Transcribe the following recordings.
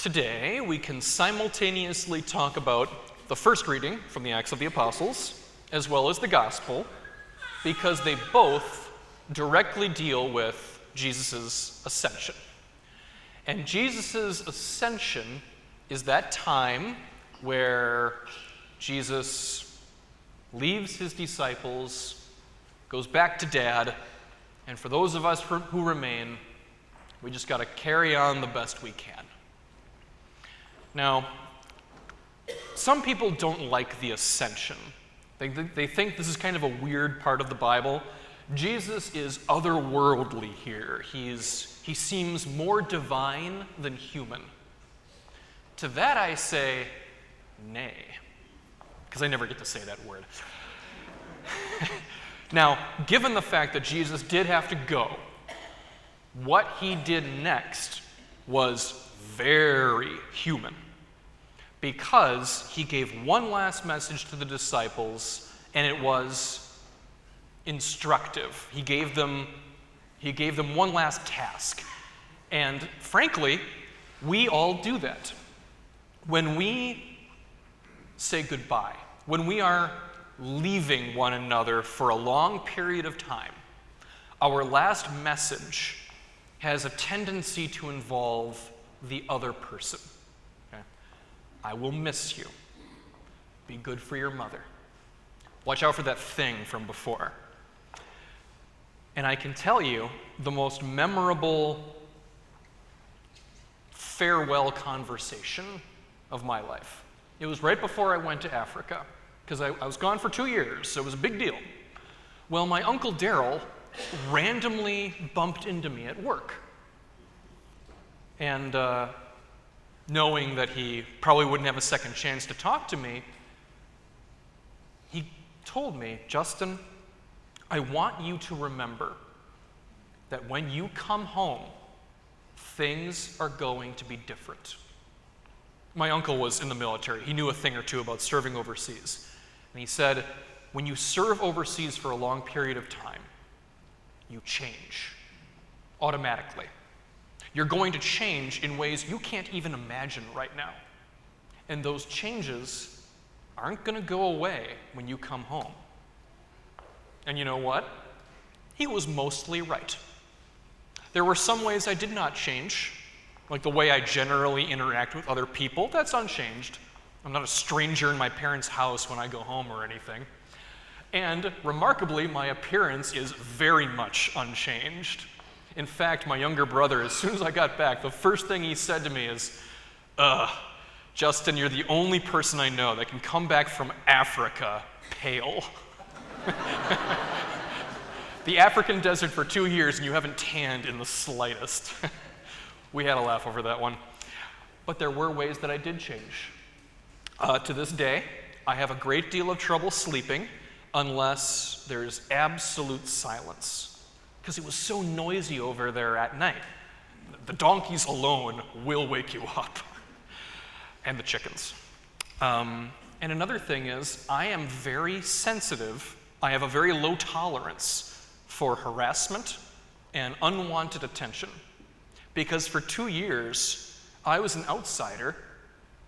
Today, we can simultaneously talk about the first reading from the Acts of the Apostles, as well as the Gospel, because they both directly deal with Jesus' ascension. And Jesus' ascension is that time where Jesus leaves his disciples, goes back to Dad, and for those of us who remain, we just got to carry on the best we can. Now, some people don't like the ascension. They think this is kind of a weird part of the Bible. Jesus is otherworldly here. He seems more divine than human. To that I say, nay, because I never get to say that word. Now, given the fact that Jesus did have to go, what he did next was very human, because he gave one last message to the disciples, and it was instructive. He gave them one last task. And frankly, we all do that. When we say goodbye, when we are leaving one another for a long period of time, our last message has a tendency to involve the other person. Okay? I will miss you. Be good for your mother. Watch out for that thing from before. And I can tell you the most memorable farewell conversation of my life. It was right before I went to Africa, because I was gone for 2 years, so it was a big deal. Well, my Uncle Daryl randomly bumped into me at work. And knowing that he probably wouldn't have a second chance to talk to me, he told me, Justin, I want you to remember that when you come home, things are going to be different. My uncle was in the military. He knew a thing or two about serving overseas. And he said, when you serve overseas for a long period of time, you change automatically. You're going to change in ways you can't even imagine right now. And those changes aren't going to go away when you come home. And you know what? He was mostly right. There were some ways I did not change, like the way I generally interact with other people. That's unchanged. I'm not a stranger in my parents' house when I go home or anything. And remarkably, my appearance is very much unchanged. In fact, my younger brother, as soon as I got back, the first thing he said to me is, Justin, you're the only person I know that can come back from Africa pale. The African desert for 2 years and you haven't tanned in the slightest. We had a laugh over that one. But there were ways that I did change. To this day, I have a great deal of trouble sleeping unless there's absolute silence, because it was so noisy over there at night. The donkeys alone will wake you up, and the chickens. And another thing is, I am very sensitive. I have a very low tolerance for harassment and unwanted attention, because for 2 years, I was an outsider,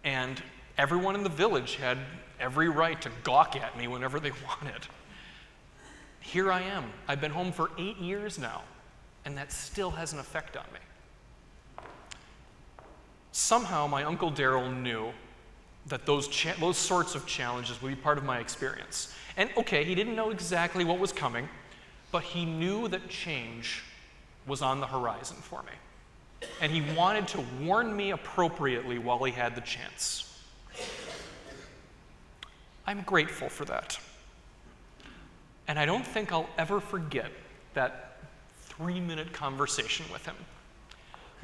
and everyone in the village had every right to gawk at me whenever they wanted. Here I am. I've been home for 8 years now, and that still has an effect on me. Somehow, my Uncle Daryl knew that those sorts of challenges would be part of my experience. And okay, he didn't know exactly what was coming, but he knew that change was on the horizon for me. And he wanted to warn me appropriately while he had the chance. I'm grateful for that. And I don't think I'll ever forget that 3-minute conversation with him.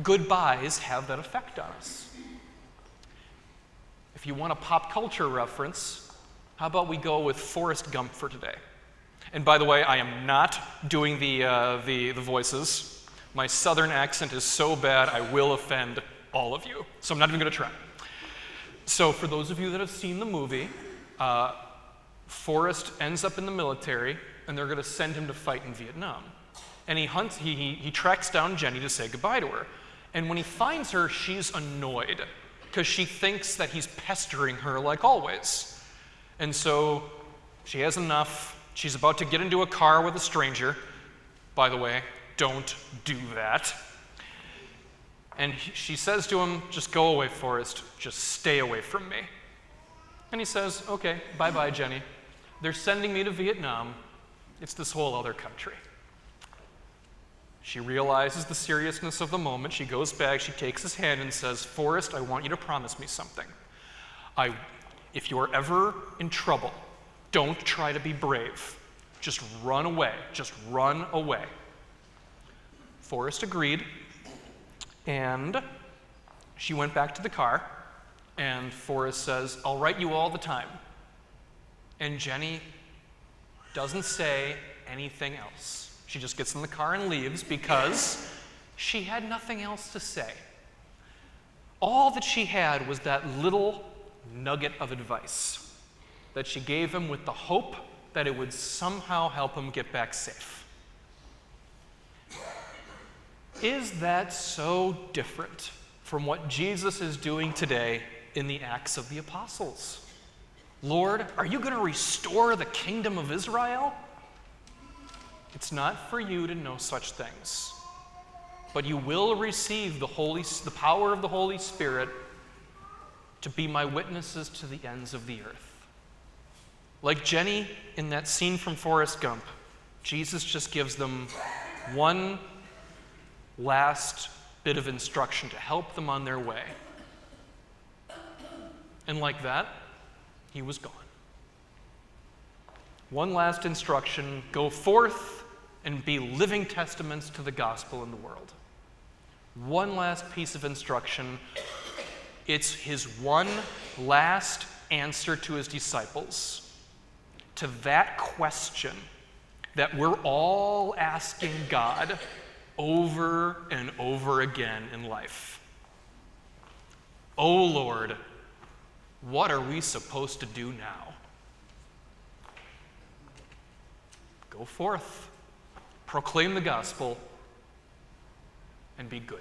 Goodbyes have that effect on us. If you want a pop culture reference, how about we go with Forrest Gump for today? And by the way, I am not doing the voices. My southern accent is so bad I will offend all of you. So I'm not even going to try. So for those of you that have seen the movie, Forrest ends up in the military, and they're going to send him to fight in Vietnam. And he tracks down Jenny to say goodbye to her. And when he finds her, she's annoyed because she thinks that he's pestering her like always. And so she has enough. She's about to get into a car with a stranger. By the way, don't do that. And she says to him, just go away, Forrest. Just stay away from me. And he says, okay, bye-bye, Jenny. They're sending me to Vietnam. It's this whole other country. She realizes the seriousness of the moment. She goes back, she takes his hand and says, Forrest, I want you to promise me something. If you're ever in trouble, don't try to be brave. Just run away. Just run away. Forrest agreed, and she went back to the car, and Forrest says, I'll write you all the time. And Jenny doesn't say anything else. She just gets in the car and leaves because she had nothing else to say. All that she had was that little nugget of advice that she gave him with the hope that it would somehow help him get back safe. Is that so different from what Jesus is doing today in the Acts of the Apostles? Lord, are you going to restore the kingdom of Israel? It's not for you to know such things, but you will receive the power of the Holy Spirit to be my witnesses to the ends of the earth. Like Jenny in that scene from Forrest Gump, Jesus just gives them one last bit of instruction to help them on their way. And like that, he was gone. One last instruction, go forth and be living testaments to the gospel in the world. One last piece of instruction, it's his one last answer to his disciples to that question that we're all asking God over and over again in life. Oh Lord, what are we supposed to do now? Go forth, proclaim the gospel, and be good.